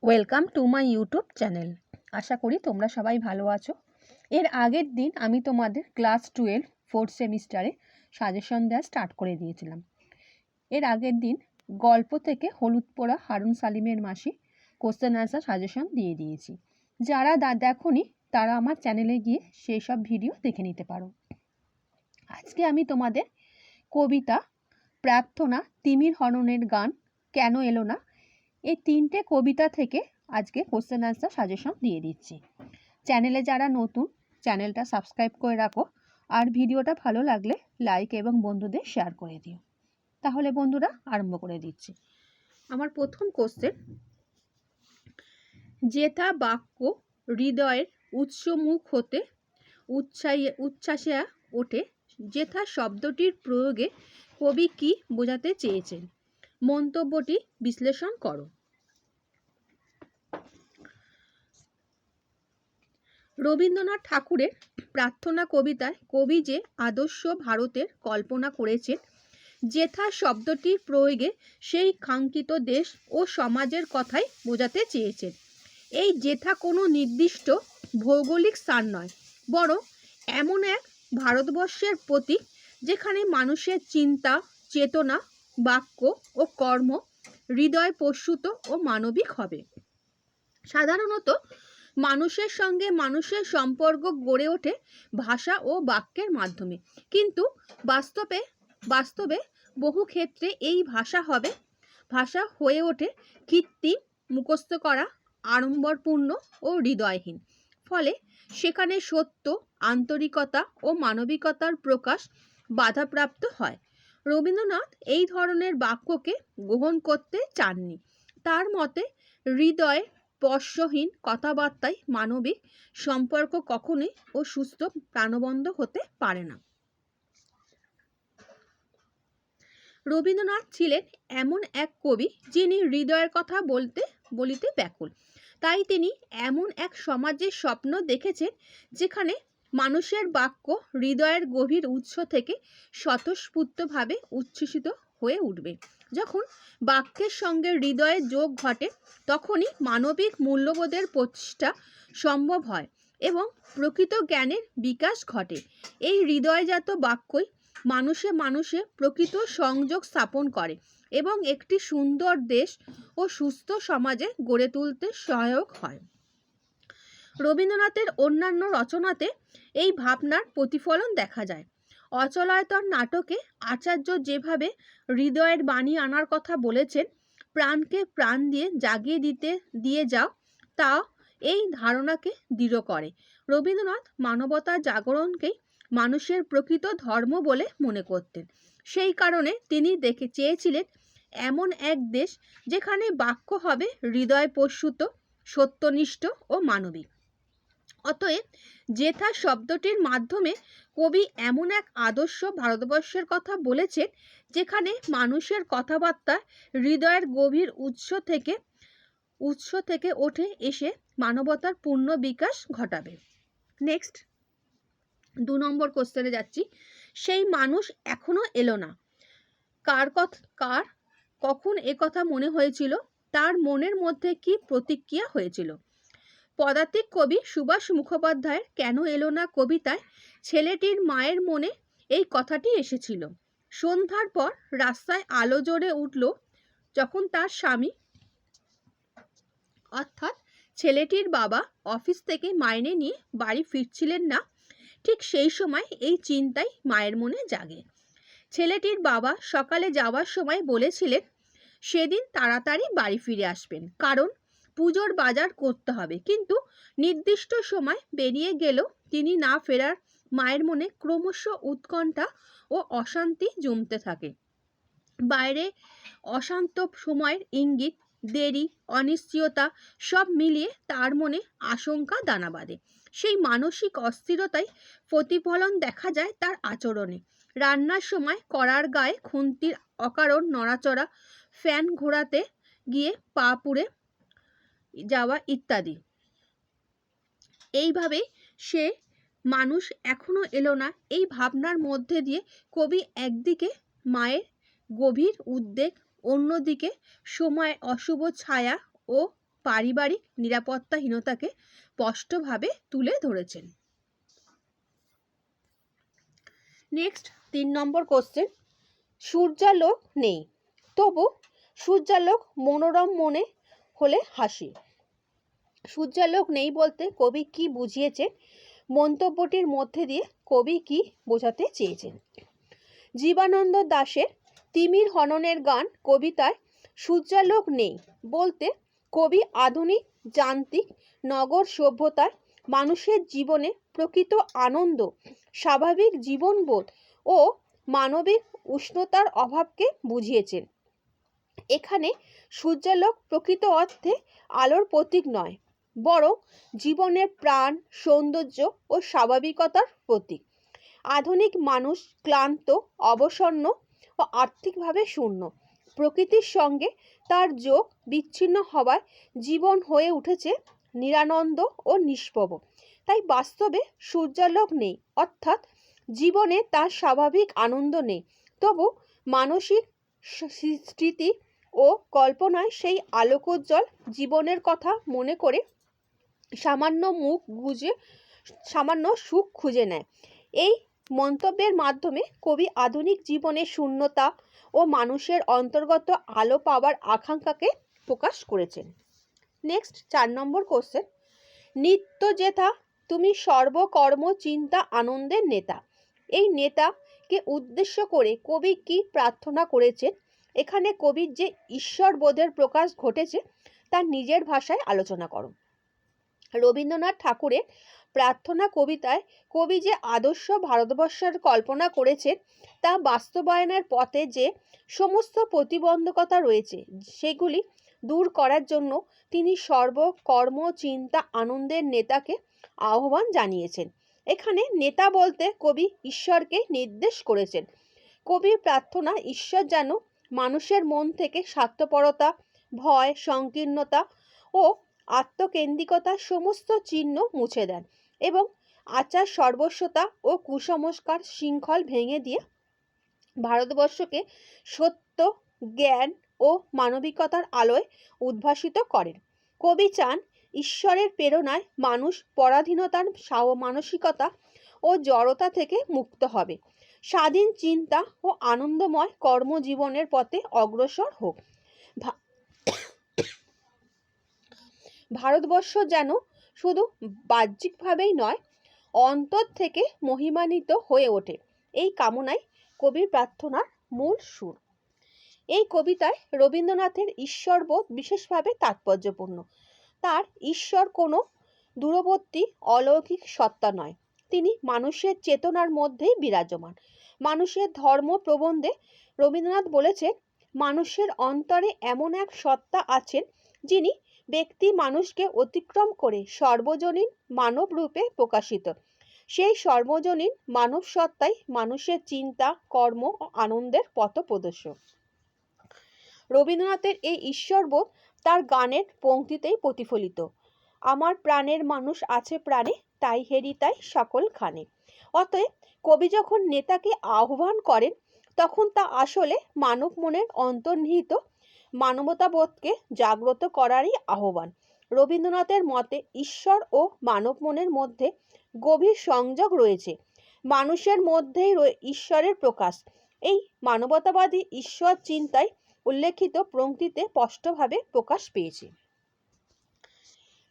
Welcome to my YouTube channel. আশা করি তোমরা সবাই ভালো আছো। এর আগের দিন আমি তোমাদের ক্লাস 12 ফোর্থ সেমিস্টারে সাজেশন দেওয়া স্টার্ট করে দিয়েছিলাম। এর আগের দিন গল্প থেকে হলুদ পোড়া হারুন সালিমের মাসি কোশ্চেন আনসার সাজেশন দিয়ে দিয়েছি। যারা দেখোনি তারা আমার চ্যানেলে গিয়ে সেই সব ভিডিও দেখে নিতে পারো। আজকে আমি তোমাদের কবিতা, প্রার্থনা, তিমির হননের গান, কেন এলো না, এই তিনটে কবিতা থেকে আজকে কোশ্চেন আনসার সাজেশন দিয়ে দিচ্ছি। চ্যানেলে যারা নতুন, চ্যানেলটা সাবস্ক্রাইব করে রাখো, আর ভিডিওটা ভালো লাগলে লাইক এবং বন্ধুদের শেয়ার করে দিও। তাহলে বন্ধুরা আরম্ভ করে দিচ্ছি। আমার প্রথম কোশ্চেন, যেথা বাক্য হৃদয়ের উৎসমুখ হতে উচ্ছ্বাসে ওঠে, যেথা শব্দটির প্রয়োগে কবি কি বোঝাতে চেয়েছেন? মন্তব্যটি বিশ্লেষণ করো। রবীন্দ্রনাথ ঠাকুরের প্রার্থনা কবিতায় কবি যে আদর্শ ভারতের কল্পনা করেছেন, যেথা শব্দটির প্রয়োগে সেই কাঙ্ক্ষিত দেশ ও সমাজের কথাই বোঝাতে চেয়েছেন। এই যেথা কোনো নির্দিষ্ট ভৌগোলিক স্থান নয়, বরং এমন এক ভারতবর্ষের প্রতীক যেখানে মানুষের চিন্তা, চেতনা, বাক্য ও কর্ম হৃদয় প্রসূত ও মানবিক হবে। সাধারণত মানুষের সঙ্গে মানুষের সম্পর্ক গড়ে ওঠে ভাষা ও বাক্যের মাধ্যমে, কিন্তু বাস্তবে বহু ক্ষেত্রে এই ভাষা হয়ে ওঠে কৃত্রিম, মুখস্থ করা, আড়ম্বরপূর্ণ ও হৃদয়হীন। ফলে সেখানে সত্য, আন্তরিকতা ও মানবিকতার প্রকাশ বাধাপ্রাপ্ত হয়। রবীন্দ্রনাথ এই ধরনের বাক্যকে গ্রহণ করতে চাননি। তার মতে হৃদয় স্পর্শহীন কথাবার্তায় মানবিক সম্পর্ক কখনোই ও সুস্থ প্রাণবন্ত হতে পারে না। রবীন্দ্রনাথ ছিলেন এমন এক কবি যিনি হৃদয়ের কথা বলিতে ব্যাকুল। তাই তিনি এমন এক সমাজের স্বপ্ন দেখেছেন যেখানে মানুষের বাক্য হৃদয়ের গভীর উৎস থেকে স্বতঃস্ফূর্তভাবে উচ্ছ্বসিত হয়ে উঠবে। যখন বাক্যের সঙ্গে হৃদয়ের যোগ ঘটে, তখনই মানবিক মূল্যবোধের প্রতিষ্ঠা সম্ভব হয় এবং প্রকৃত জ্ঞানের বিকাশ ঘটে। এই হৃদয়জাত বাক্যই মানুষে প্রকৃত সংযোগ স্থাপন করে এবং একটি সুন্দর দেশ ও সুস্থ সমাজে গড়ে তুলতে সহায়ক হয়। রবীন্দ্রনাথের অন্যান্য রচনাতে এই ভাবনার প্রতিফলন দেখা যায়। অচলায়তন নাটকে আচার্য যেভাবে হৃদয়ের বাণী আনার কথা বলেছেন, প্রাণকে প্রাণ দিয়ে জাগিয়ে দিয়ে যাও, তা এই ধারণাকে দৃঢ় করে। রবীন্দ্রনাথ মানবতার জাগরণকেই মানুষের প্রকৃত ধর্ম বলে মনে করতেন। সেই কারণে তিনি চেয়েছিলেন এমন এক দেশ যেখানে বাক্য হবে হৃদয় প্রসূত, সত্যনিষ্ঠ ও মানবিক। অতএব যেথা শব্দটির মাধ্যমে কবি এমন এক আদর্শ ভারতবর্ষের কথা বলেছেন যেখানে মানুষের কথাবার্তা হৃদয়ের গভীর উৎস থেকে ওঠে এসে মানবতার পূর্ণ বিকাশ ঘটাবে। নেক্সট 2 নম্বর কোশ্চেনে যাচ্ছি। সেই মানুষ এখনো এলো না। কখন কথা মনে হয়েছিল? তার মনের মধ্যে কি প্রতিক্রিয়া হয়েছিল? পদাতিক কবি সুভাষ মুখোপাধ্যায়ের কেন এলো না কবিতায় ছেলেটির মায়ের মনে এই কথাটি এসেছিল। সন্ধ্যার পর রাস্তায় আলো জ্বলে উঠল যখন তার স্বামী অর্থাৎ ছেলেটির বাবা অফিস থেকে মাইনে নিয়ে বাড়ি ফিরছিলেন না, ঠিক সেই সময় এই চিন্তাই মায়ের মনে জাগে। ছেলেটির বাবা সকালে যাওয়ার সময় বলেছিলেন সেদিন তাড়াতাড়ি বাড়ি ফিরে আসবেন, কারণ পুজোর বাজার করতে হবে, কিন্তু নির্দিষ্ট সময় বেরিয়ে গেলেও তিনি না ফেরার মায়ের মনে ক্রমশ উৎকণ্ঠা ও অশান্তি জমতে থাকে। বাইরে অশান্ত সময়ের ইঙ্গিত, দেরি, অনিশ্চয়তা সব মিলিয়ে তার মনে আশঙ্কা দানা বাঁধে। সেই মানসিক অস্থিরতাই প্রতিফলন দেখা যায় তার আচরণে। রান্নার সময় কড়ার গায়ে খুন্তির অকারণ নড়াচড়া, ফ্যান ঘোরাতে গিয়ে পা পুড়ে যাওয়া ইত্যাদি। এইভাবে সে মানুষ এখনো এলো না এই ভাবনার মধ্যে দিয়ে কবি একদিকে মায়ের গভীর উদ্বেগ, অন্যদিকে সময় অশুভ ছায়া ও পারিবারিক নিরাপত্তাহীনতাকে স্পষ্টভাবে তুলে ধরেছেন। নেক্সট 3 নম্বর কোশ্চেন, সূর্যালোক নেই তবু সূর্যালোক মনোরম মনে হলে হাসি। সূর্যালোক নেই বলতে কবি কি বুঝিয়েছেন, মন্তব্যটির মধ্যে দিয়ে কবি কি বোঝাতে চেয়েছেন? জীবানন্দ দাশের তিমির হননের গান কবিতায় সূর্যালোক নেই বলতে কবি আধুনিক যান্ত্রিক নগর সভ্যতায় মানুষের জীবনে প্রকৃত আনন্দ, স্বাভাবিক জীবনবোধ ও মানবিক উষ্ণতার অভাবকে বুঝিয়েছেন। এখানে সূর্যালোক প্রকৃত অর্থে আলোর প্রতীক নয়, বরং জীবনের প্রাণ, সৌন্দর্য ও স্বাভাবিকতার প্রতীক। আধুনিক মানুষ ক্লান্ত, অবসন্ন ও আর্থিকভাবে শূন্য। প্রকৃতির সঙ্গে তার যোগ বিচ্ছিন্ন হওয়ায় জীবন হয়ে উঠেছে নিরানন্দ ও নিষ্প্রভ। তাই বাস্তবে সূর্যালোক নেই, অর্থাৎ জীবনে তার স্বাভাবিক আনন্দ নেই। তবু মানসিক স্মৃতি ও কল্পনায় সেই আলোকোজ্জ্বল জীবনের কথা মনে করে সামান্য সুখ খুঁজে নেয়। এই মন্তব্যের মাধ্যমে কবি আধুনিক জীবনের শূন্যতা ও মানুষের অন্তর্গত আলো পাওয়ার আকাঙ্ক্ষাকে প্রকাশ করেছেন। নেক্সট 4 নম্বর কোশ্চেন, নিত্য যেথা তুমি সর্বকর্ম চিন্তা আনন্দের নেতা। এই নেতাকে উদ্দেশ্য করে কবি কি প্রার্থনা করেছেন? এখানে কবির যে ঈশ্বরবোধের প্রকাশ ঘটেছে তার নিজের ভাষায় আলোচনা করো। রবীন্দ্রনাথ ঠাকুরের প্রার্থনা কবিতায় কবি যে আদর্শ ভারতবর্ষের কল্পনা করেছেন তা বাস্তবায়নের পথে যে সমস্ত প্রতিবন্ধকতা রয়েছে সেগুলি দূর করার জন্য তিনি সর্বকর্ম চিন্তা আনন্দের নেতাকে আহ্বান জানিয়েছেন। এখানে নেতা বলতে কবি ঈশ্বরকে নির্দেশ করেছেন। কবির প্রার্থনা ঈশ্বর যেন মানুষের মন থেকে স্বার্থপরতা, ভয়, সংকীর্ণতা ও আত্মকেন্দ্রিকতার সমস্ত চিহ্ন মুছে দেন এবং আচার সর্বস্বতা ও কুসংস্কার শৃঙ্খল ভেঙে দিয়ে ভারতবর্ষকে সত্য, জ্ঞান ও মানবিকতার আলোয় উদ্ভাসিত করেন। কবি চান ঈশ্বরের প্রেরণায় মানুষ পরাধীনতার মানসিকতা ও জড়তা থেকে মুক্ত হবে, স্বাধীন চিন্তা ও আনন্দময় কর্মজীবনের পথে অগ্রসর হোক। ভারতবর্ষ যেন শুধু বাহ্যিকভাবেই নয়, অন্তর থেকে মহিমান্বিত হয়ে ওঠে, এই কামনাই কবির প্রার্থনার মূল সুর। এই কবিতায় রবীন্দ্রনাথের ঈশ্বরবোধ বিশেষভাবে তাৎপর্যপূর্ণ। তার ঈশ্বর কোনো দূরবর্তী অলৌকিক সত্তা নয়, তিনি মানুষের চেতনার মধ্যেই বিরাজমান। মানুষের ধর্ম প্রবন্ধে রবীন্দ্রনাথ বলেছেন, মানুষের অন্তরে এমন এক সত্তা আছেন যিনি ব্যক্তি মানুষকে অতিক্রম করে সর্বজনীন মানব রূপে প্রকাশিত। সেই সর্বজনীন মানব সত্তাই মানুষের চিন্তা, কর্ম ও আনন্দের পথপ্রদর্শক। রবীন্দ্রনাথের এই ঈশ্বরবোধ তার গানের পংক্তিতেই প্রতিফলিত। আমার প্রাণের মানুষ আছে প্রাণে, তাই হেরি তাই সকল খানে। অতএব কবি যখন নেতাকে আহ্বান করেন তখন তা আসলে মানব মনের অন্তর্নিহিত মানবতাবোধকে জাগ্রত করারই আহ্বান। রবীন্দ্রনাথের মতে ঈশ্বর ও মানব মনের মধ্যে গভীর সংযোগ রয়েছে, মানুষের মধ্যেই ঈশ্বরের প্রকাশ। এই মানবতাবাদী ঈশ্বর চিন্তায় উল্লেখিত পংক্তিতে স্পষ্টভাবে প্রকাশ পেয়েছে।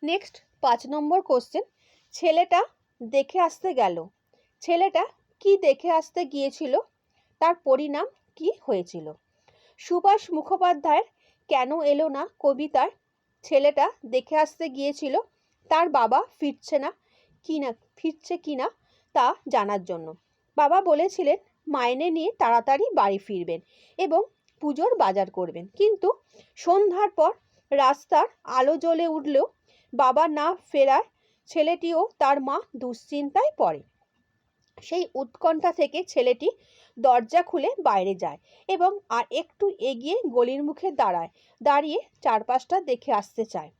নেক্সট 5 নম্বর কোশ্চেন, ছেলেটা দেখে আসতে গেল। ছেলেটা কি দেখে আসতে গিয়েছিল, তার পরিণাম কি হয়েছিল? সুভাষ মুখোপাধ্যায়ের কেন এলো না কবিতায় ছেলেটা দেখে আসতে গিয়েছিল তার বাবা ফিরছে কিনা তা জানার জন্য। বাবা বলেছিলেন মাইনে নিয়ে তাড়াতাড়ি বাড়ি ফিরবেন এবং পুজোর বাজার করবেন, কিন্তু সন্ধ্যার পর রাস্তার আলো জ্বলে উঠলেও বাবা না ফেরায় ছেলেটিও তার মা দুশ্চিন্তায় পড়ে। সেই উৎকণ্ঠা থেকে ছেলেটি দরজা খুলে বাইরে যায় এবং আর একটু এগিয়ে গলির মুখে দাঁড়িয়ে চারপাশটা দেখে আসতে চায়।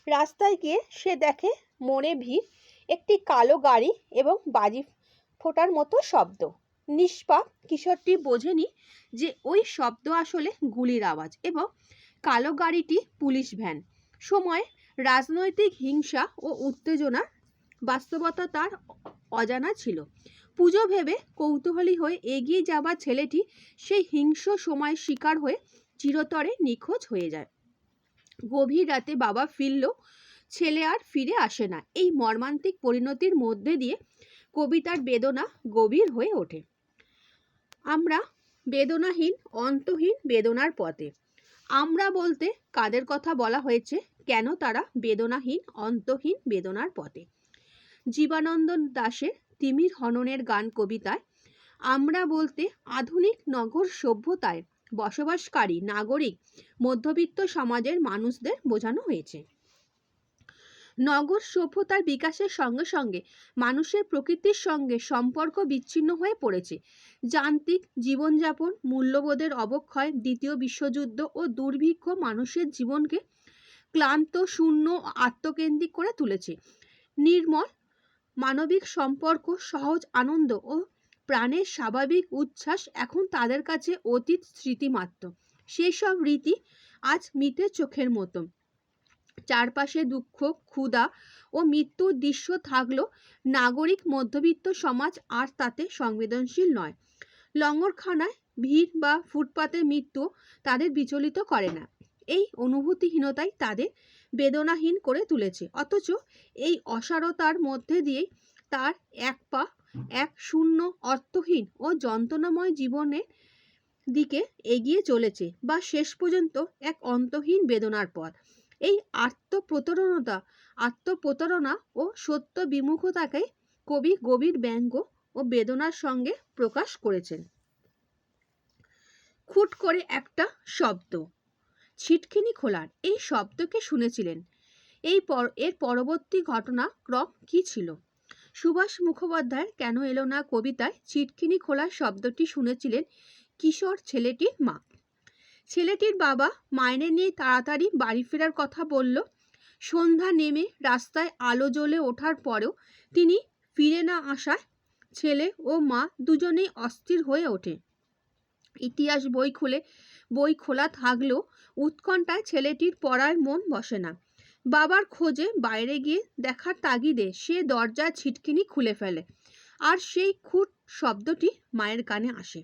রাস্তায় গিয়ে সে দেখে মোড়ে ভিড়, একটি কালো গাড়ি এবং বাজি ফোটার মতো শব্দ। নিষ্পাপ কিশোরটি বোঝেনি যে ওই শব্দ আসলে গুলির আওয়াজ এবং কালো গাড়িটি পুলিশ ভ্যান। সময় রাজনৈতিক হিংসা ও উত্তেজনার বাস্তবতা তার অজানা ছিল। পুজো ভেবে কৌতূহলী হয়ে এগিয়ে যাওয়া ছেলেটি সেই হিংস্র সময়ের শিকার হয়ে চিরতরে নিখোঁজ হয়ে যায়। গভীর রাতে বাবা ফিরলেও ছেলে আর ফিরে আসে না। এই মর্মান্তিক পরিণতির মধ্যে দিয়ে কবিতার বেদনা গভীর হয়ে ওঠে। আমরা বেদনাহীন, অন্তহীন বেদনার পথে। আমরা বলতে কাদের কথা বলা হয়েছে, কেন তারা বেদনাহীন, অন্তহীন বেদনার পথে? জীবানন্দ দাশের তিমির হননের গান কবিতায় আমরা বলতে আধুনিক নগর সভ্যতায় বসবাসকারী নাগরিক মধ্যবিত্ত সমাজের মানুষদের বোঝানো হয়েছে। নগর সভ্যতার বিকাশের সঙ্গে সঙ্গে মানুষের প্রকৃতির সঙ্গে সম্পর্ক বিচ্ছিন্ন হয়ে পড়েছে। যান্ত্রিক জীবনযাপন, মূল্যবোধের অবক্ষয়, দ্বিতীয় বিশ্বযুদ্ধ ও দুর্ভিক্ষ মানুষের জীবনকে ক্লান্ত, শূন্য ও আত্মকেন্দ্রিক করে তুলেছে। নির্মল মানবিক সম্পর্ক, সহজ আনন্দ ও প্রাণের স্বাভাবিক উচ্ছ্বাস এখন তাদের কাছে অতীত স্মৃতিমাত্র। সেসব রীতি আজ মিটে চোখের মতো। চারপাশে দুঃখ, ক্ষুধা ও মৃত্যুর দৃশ্য থাকলেও নাগরিক মধ্যবিত্ত সমাজ আর তাতে সংবেদনশীল নয়। লঙ্গরখানায় ভিড় বা ফুটপাতে মৃত্যু তাদের বিচলিত করে না। এই অনুভূতিহীনতাই তাদের বেদনাহীন করে তুলেছে। অথচ এই অসারতার মধ্যে দিয়েই তার এক শূন্য, অর্থহীন ও যন্ত্রণাময় জীবনের দিকে এগিয়ে চলেছে, বা শেষ পর্যন্ত এক অন্তহীন বেদনার পথ। এই আত্মপ্রতারণা ও সত্য বিমুখতাকে কবি গভীর ব্যঙ্গ ও বেদনার সঙ্গে প্রকাশ করেছেন। খুট করে একটা শব্দ, ছিটকিনি খোলার, এই শব্দকে শুনেছিলেন। এর পরবর্তী ঘটনাক্রম কি ছিল? সুভাষ মুখোপাধ্যায়ের কেন এলো না কবিতায় ছিটকিনি খোলার শব্দটি শুনেছিলেন কিশোর ছেলেটির মা। ছেলেটির বাবা মাইনে নিয়ে তাড়াতাড়ি বাড়ি ফেরার কথা বলল। সন্ধ্যা নেমে রাস্তায় আলো জ্বলে ওঠার পরেও তিনি ফিরে না আসায় ছেলে ও মা দুজনেই অস্থির হয়ে ওঠে। ইতিহাস বই খোলা থাকলেও উৎকণ্ঠায় ছেলেটির পড়ায় মন বসে না। বাবার খোঁজে বাইরে গিয়ে দেখার তাগিদে সে দরজার ছিটকিনি খুলে ফেলে, আর সেই খুট শব্দটি মায়ের কানে আসে।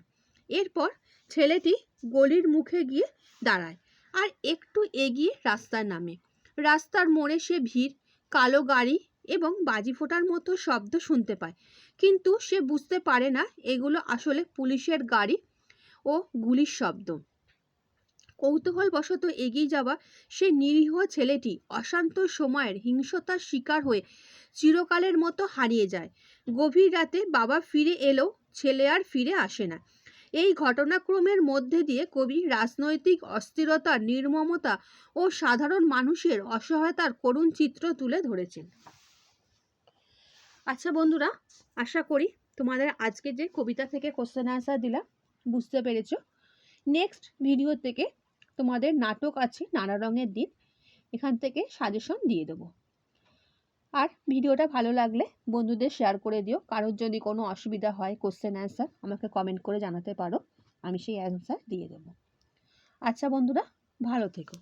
এরপর ছেলেটি গলির মুখে গিয়ে দাঁড়ায় আর একটু এগিয়ে রাস্তার নামে। রাস্তার মোড়ে সে ভিড়, কালো গাড়ি এবং বাজি ফোটার মতো শব্দ শুনতে পায়, কিন্তু সে বুঝতে পারে না এগুলো আসলে পুলিশের গাড়ি ও গুলির শব্দ। কৌতূহলবশত এগিয়ে যাওয়া সেই নিরীহ ছেলেটি অশান্ত সময়ের হিংস্রতার শিকার হয়ে চিরকালের মতো হারিয়ে যায়। গভীর রাতে বাবা ফিরে এলেও ছেলে আর ফিরে আসে না। এই ঘটনাক্রমের মধ্যে দিয়ে কবি রাজনৈতিক অস্থিরতা, নির্মমতা ও সাধারণ মানুষের অসহায়তার করুণ চিত্র তুলে ধরেছেন। আচ্ছা বন্ধুরা, আশা করি তোমাদের আজকে যে কবিতা থেকে কোশ্চেন আনসার দিলাম বুঝতে পেরেছো। নেক্সট ভিডিও থেকে তোমাদের নাটক আছে নানা রঙের দিন, এখান থেকে সাজেশন দিয়ে দেবো। আর ভিডিওটা ভালো লাগলে বন্ধুদের শেয়ার করে দিও। কারোর যদি কোনো অসুবিধা হয় কোশ্চেন অ্যান্সার আমাকে কমেন্ট করে জানাতে পারো, আমি সেই অ্যান্সার দিয়ে দেবো। আচ্ছা বন্ধুরা, ভালো থেকো।